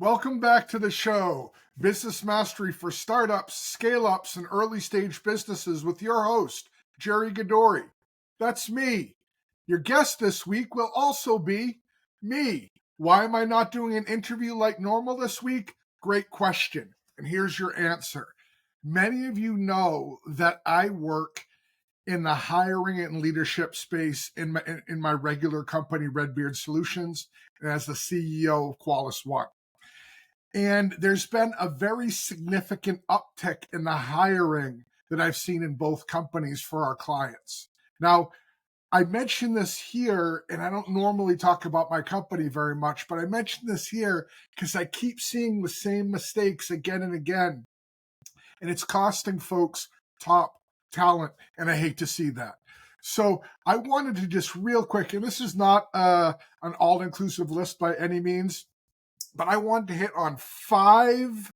Welcome back to the show, Business Mastery for Startups, Scale-Ups, and Early Stage Businesses with your host, Jerry Gadori. That's me. Your guest this week will also be me. Why am I not doing an interview like normal this week? Great question. And here's your answer. Many of you know that I work in the hiring and leadership space in my regular company, Redbeard Solutions, and as the CEO of Qualis One. And there's been a very significant uptick in the hiring that I've seen in both companies for our clients. Now, I mention this here, and I don't normally talk about my company very much, but I mention this here because I keep seeing the same mistakes again and again, and it's costing folks top talent, and I hate to see that. So I wanted to just real quick, and this is not an all-inclusive list by any means, but I wanted to hit on 5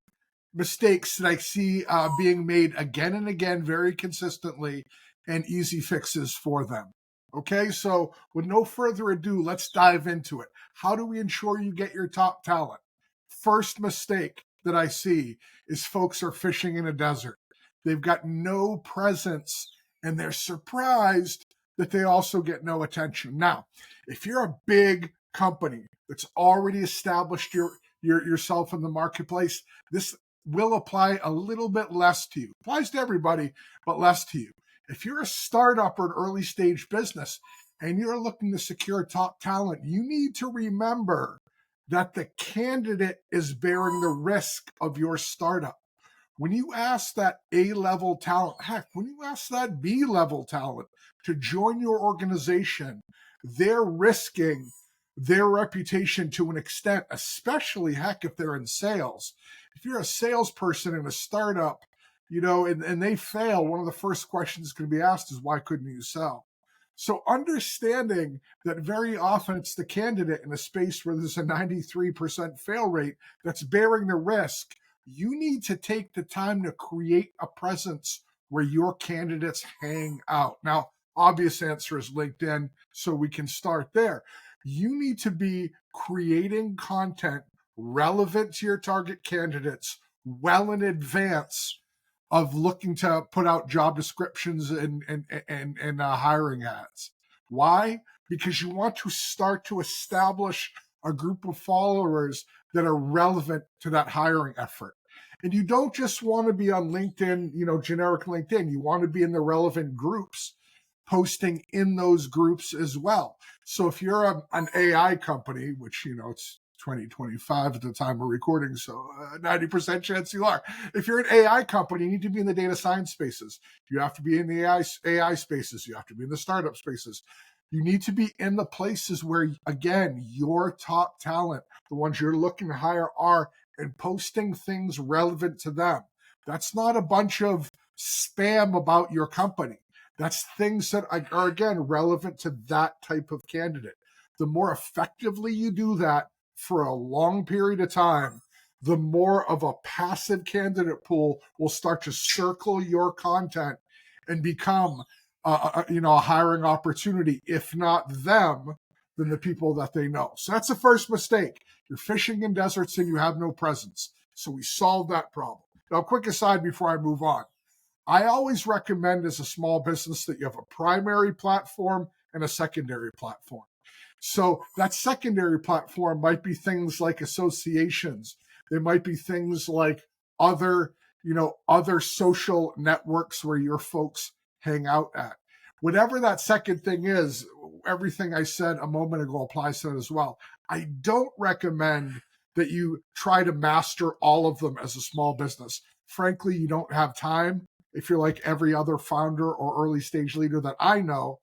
mistakes that I see being made again and again very consistently and easy fixes for them. Okay, so with no further ado, let's dive into it. How do we ensure you get your top talent? First mistake that I see is folks are fishing in a desert. They've got no presence and they're surprised that they also get no attention. Now, if you're a big company that's already established yourself in the marketplace, this will apply a little bit less to you. Applies to everybody, but less to you. If you're a startup or an early stage business and you're looking to secure top talent, you need to remember that the candidate is bearing the risk of your startup. When you ask that A-level talent, heck, when you ask that B-level talent to join your organization, they're risking their reputation to an extent, especially, heck, if they're in sales. If you're a salesperson in a startup, and they fail, one of the first questions going to be asked is, why couldn't you sell? So understanding that very often it's the candidate in a space where there's a 93% fail rate that's bearing the risk, you need to take the time to create a presence where your candidates hang out. Now, obvious answer is LinkedIn, so we can start there. You need to be creating content relevant to your target candidates well in advance of looking to put out job descriptions and hiring ads. Why? Because you want to start to establish a group of followers that are relevant to that hiring effort. And you don't just want to be on LinkedIn, generic LinkedIn. You want to be in the relevant groups, posting in those groups as well. So if you're an AI company, which, it's 2025 at the time of recording, so 90% chance you are. If you're an AI company, you need to be in the data science spaces. You have to be in the AI spaces. You have to be in the startup spaces. You need to be in the places where, again, your top talent, the ones you're looking to hire, are, and posting things relevant to them. That's not a bunch of spam about your company. That's things that are, again, relevant to that type of candidate. The more effectively you do that for a long period of time, the more of a passive candidate pool will start to circle your content and become a hiring opportunity. If not them, then the people that they know. So that's the first mistake. You're fishing in deserts and you have no presence. So we solved that problem. Now, quick aside before I move on. I always recommend as a small business that you have a primary platform and a secondary platform. So that secondary platform might be things like associations. There might be things like other social networks where your folks hang out at. Whatever that second thing is, everything I said a moment ago applies to that as well. I don't recommend that you try to master all of them as a small business. Frankly, you don't have time if you're like every other founder or early stage leader that I know,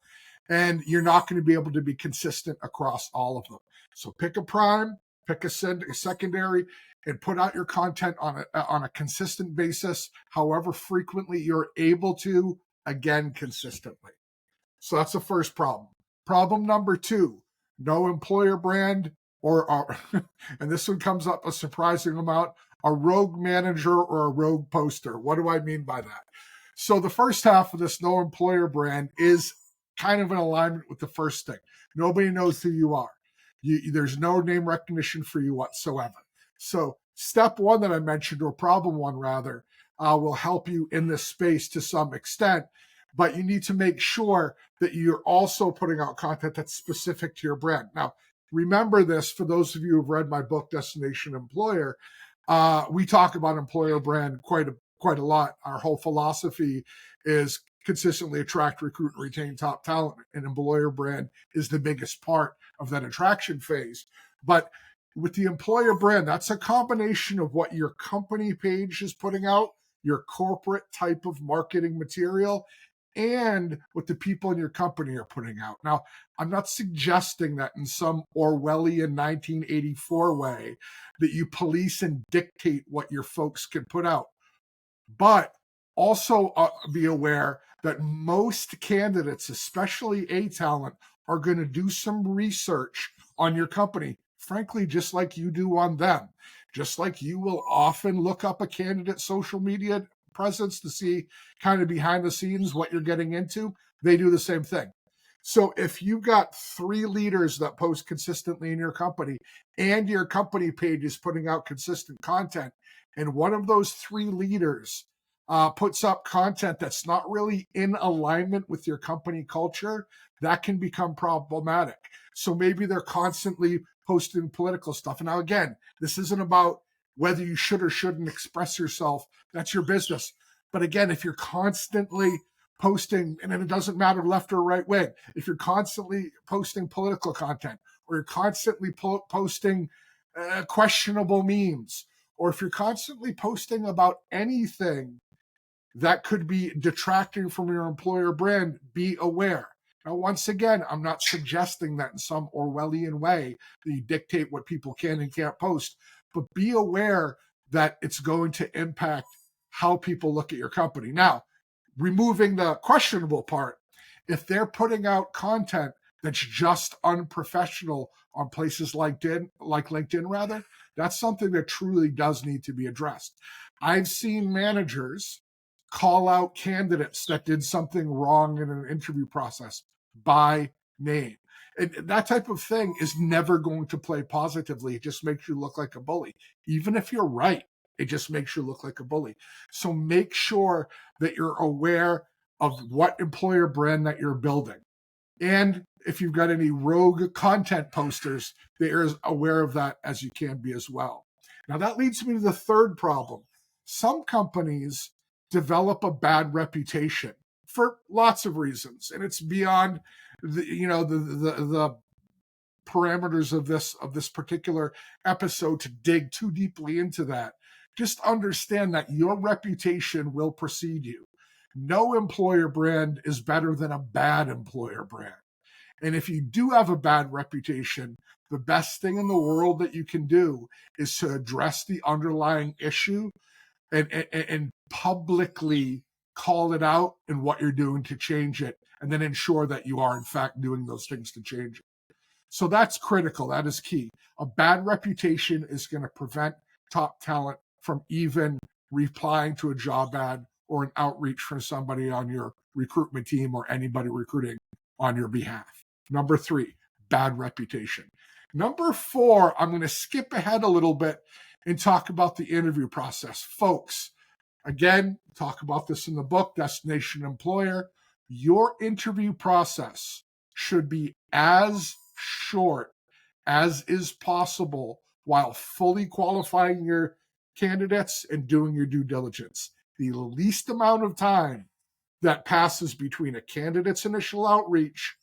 and you're not going to be able to be consistent across all of them. So pick a prime, pick a secondary, and put out your content on a consistent basis, however frequently you're able to, again, consistently. So that's the first problem. Problem number 2, no employer brand or and this one comes up a surprising amount, a rogue manager or a rogue poster. What do I mean by that? So the first half of this no employer brand is kind of in alignment with the first thing. Nobody knows who you are. There's no name recognition for you whatsoever. So step one that I mentioned, or problem one rather, will help you in this space to some extent, but you need to make sure that you're also putting out content that's specific to your brand. Now, remember this, for those of you who've read my book, Destination Employer, we talk about employer brand quite a lot. Our whole philosophy is consistently attract, recruit, and retain top talent, and employer brand is the biggest part of that attraction phase. But with the employer brand, that's a combination of what your company page is putting out, your corporate type of marketing material, and what the people in your company are putting out. Now, I'm not suggesting that in some Orwellian 1984 way that you police and dictate what your folks can put out. But also be aware that most candidates, especially A talent, are going to do some research on your company, frankly, just like you do on them. Just like you will often look up a candidate's social media presence to see kind of behind the scenes what you're getting into, they do the same thing. So if you've got 3 leaders that post consistently in your company and your company page is putting out consistent content, and one of those 3 leaders puts up content that's not really in alignment with your company culture, that can become problematic. So maybe they're constantly posting political stuff. And now, again, this isn't about whether you should or shouldn't express yourself. That's your business. But again, if you're constantly posting, and it doesn't matter left or right wing, if you're constantly posting political content, or you're constantly posting questionable memes, or if you're constantly posting about anything that could be detracting from your employer brand, be aware. Now, once again, I'm not suggesting that in some Orwellian way that you dictate what people can and can't post, but be aware that it's going to impact how people look at your company. Now, removing the questionable part, if they're putting out content that's just unprofessional on places like LinkedIn rather, that's something that truly does need to be addressed. I've seen managers call out candidates that did something wrong in an interview process by name. And that type of thing is never going to play positively. It just makes you look like a bully. Even if you're right, it just makes you look like a bully. So make sure that you're aware of what employer brand that you're building. And if you've got any rogue content posters, they're as aware of that as you can be as well. Now that leads me to the third problem. Some companies develop a bad reputation for lots of reasons, and it's beyond the parameters of this particular episode to dig too deeply into that. Just understand that your reputation will precede you. No employer brand is better than a bad employer brand. And if you do have a bad reputation, the best thing in the world that you can do is to address the underlying issue and publicly call it out and what you're doing to change it, and then ensure that you are in fact doing those things to change it. So that's critical. That is key. A bad reputation is going to prevent top talent from even replying to a job ad or an outreach from somebody on your recruitment team or anybody recruiting on your behalf. Number 3, bad reputation. Number 4, I'm going to skip ahead a little bit and talk about the interview process. Folks, again, talk about this in the book, Destination Employer. Your interview process should be as short as is possible while fully qualifying your candidates and doing your due diligence. The least amount of time that passes between a candidate's initial outreach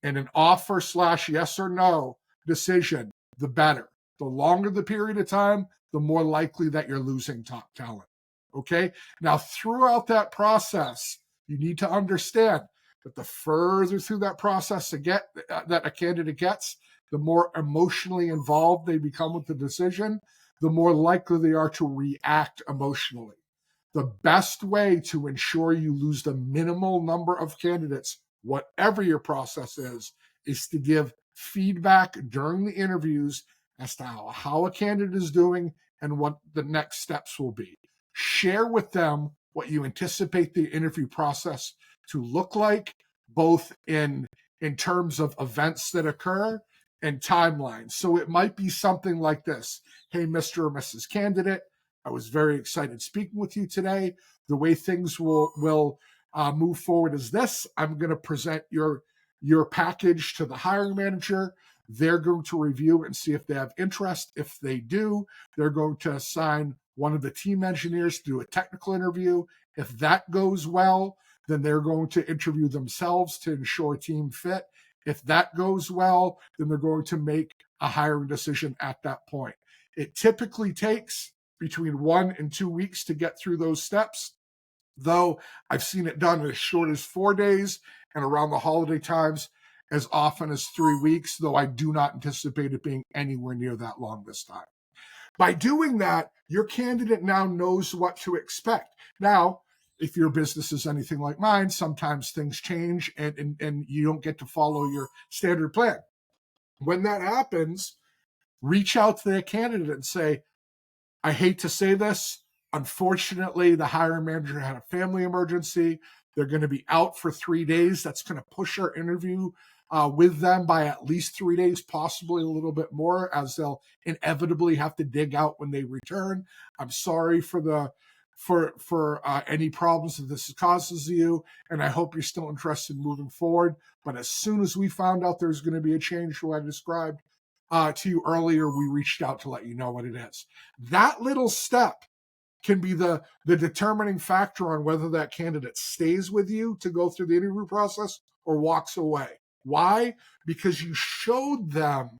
and an offer / yes or no decision, the better. The longer the period of time, the more likely that you're losing top talent. Okay? Now, throughout that process, you need to understand that the further through that process that a candidate gets, the more emotionally involved they become with the decision, the more likely they are to react emotionally. The best way to ensure you lose the minimal number of candidates, whatever your process is to give feedback during the interviews as to how a candidate is doing and what the next steps will be. Share with them what you anticipate the interview process to look like, both in terms of events that occur and timelines. So it might be something like this. Hey, Mr. or Mrs. Candidate, I was very excited speaking with you today. The way things will move forward is this. I'm going to present your package to the hiring manager. They're going to review and see if they have interest. If they do, they're going to assign one of the team engineers to do a technical interview. If that goes well, then they're going to interview themselves to ensure team fit. If that goes well, then they're going to make a hiring decision at that point. It typically takes between 1 and 2 weeks to get through those steps, though I've seen it done as short as 4 days and around the holiday times as often as 3 weeks, though I do not anticipate it being anywhere near that long this time. By doing that, your candidate now knows what to expect. Now, if your business is anything like mine, sometimes things change and you don't get to follow your standard plan. When that happens, reach out to the candidate and say, I hate to say this, unfortunately, the hiring manager had a family emergency. They're going to be out for 3 days. That's going to push our interview with them by at least 3 days, possibly a little bit more, as they'll inevitably have to dig out when they return. I'm sorry for any problems that this causes you, and I hope you're still interested in moving forward. But as soon as we found out there's going to be a change to what I described to you earlier, we reached out to let you know what it is. That little step can be the determining factor on whether that candidate stays with you to go through the interview process or walks away. Why? Because you showed them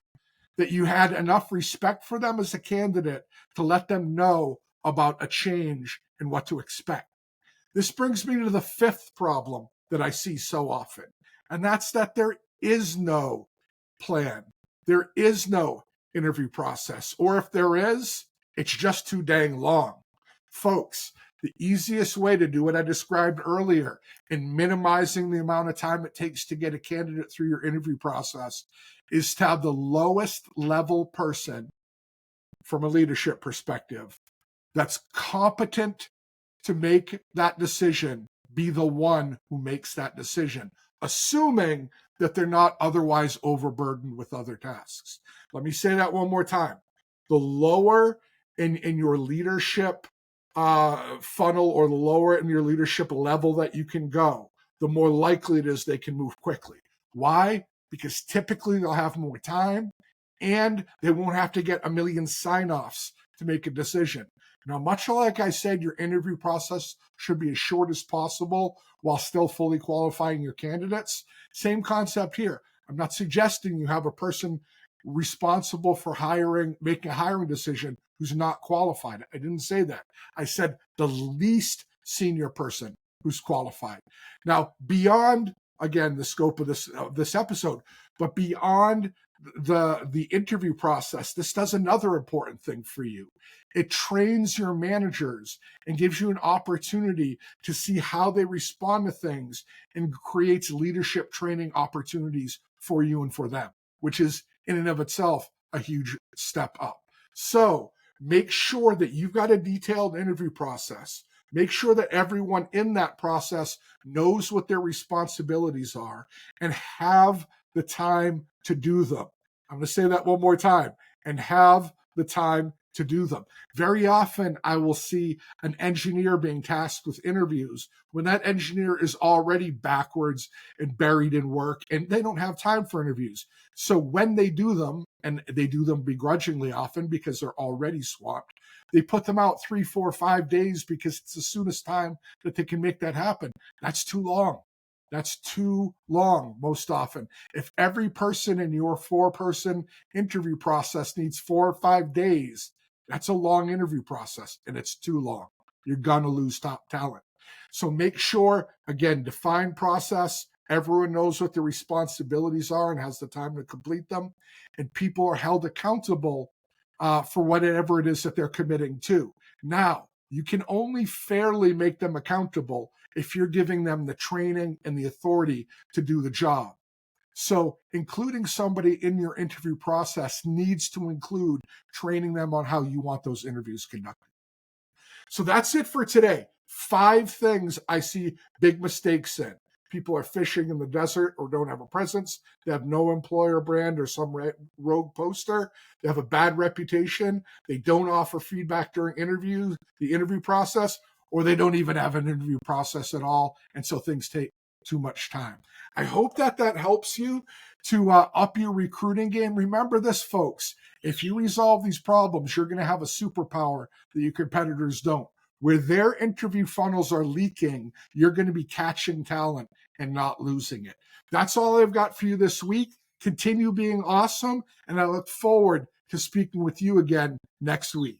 that you had enough respect for them as a candidate to let them know about a change and what to expect. This brings me to the fifth problem that I see so often, and that's that there is no plan. There is no interview process, or if there is, it's just too dang long. Folks, the easiest way to do what I described earlier in minimizing the amount of time it takes to get a candidate through your interview process is to have the lowest level person from a leadership perspective that's competent to make that decision be the one who makes that decision, assuming that they're not otherwise overburdened with other tasks. Let me say that one more time. The lower in your leadership funnel, or the lower in your leadership level that you can go, the more likely it is they can move quickly. Why? Because typically they'll have more time and they won't have to get a million sign-offs to make a decision. Now, much like I said, your interview process should be as short as possible while still fully qualifying your candidates. Same concept here. I'm not suggesting you have a person responsible for making a hiring decision who's not qualified. I didn't say that. I said the least senior person who's qualified. Now, beyond, again, the scope of this episode, but beyond the interview process, this does another important thing for you. It trains your managers and gives you an opportunity to see how they respond to things and creates leadership training opportunities for you and for them, which is in and of itself a huge step up. So make sure that you've got a detailed interview process. Make sure that everyone in that process knows what their responsibilities are and have the time to do them. I'm going to say that one more time, and have the time to do them. Very often I will see an engineer being tasked with interviews when that engineer is already backwards and buried in work and they don't have time for interviews. So when they do them, and they do them begrudgingly often because they're already swamped, they put them out 3, 4, 5 days because it's the soonest time that they can make that happen. That's too long. That's too long most often. If every person in your 4-person interview process needs 4 or 5 days, that's a long interview process and it's too long. You're going to lose top talent. So make sure, again, define process. Everyone knows what their responsibilities are and has the time to complete them. And people are held accountable for whatever it is that they're committing to. Now, you can only fairly make them accountable if you're giving them the training and the authority to do the job. So including somebody in your interview process needs to include training them on how you want those interviews conducted. So that's it for today. 5 things I see big mistakes in. People are fishing in the desert or don't have a presence. They have no employer brand or some rogue poster. They have a bad reputation. They don't offer feedback during the interview process, or they don't even have an interview process at all. And so things take too much time. I hope that helps you to up your recruiting game. Remember this, folks. If you resolve these problems, you're going to have a superpower that your competitors don't. Where their interview funnels are leaking, you're going to be catching talent and not losing it. That's all I've got for you this week. Continue being awesome, and I look forward to speaking with you again next week.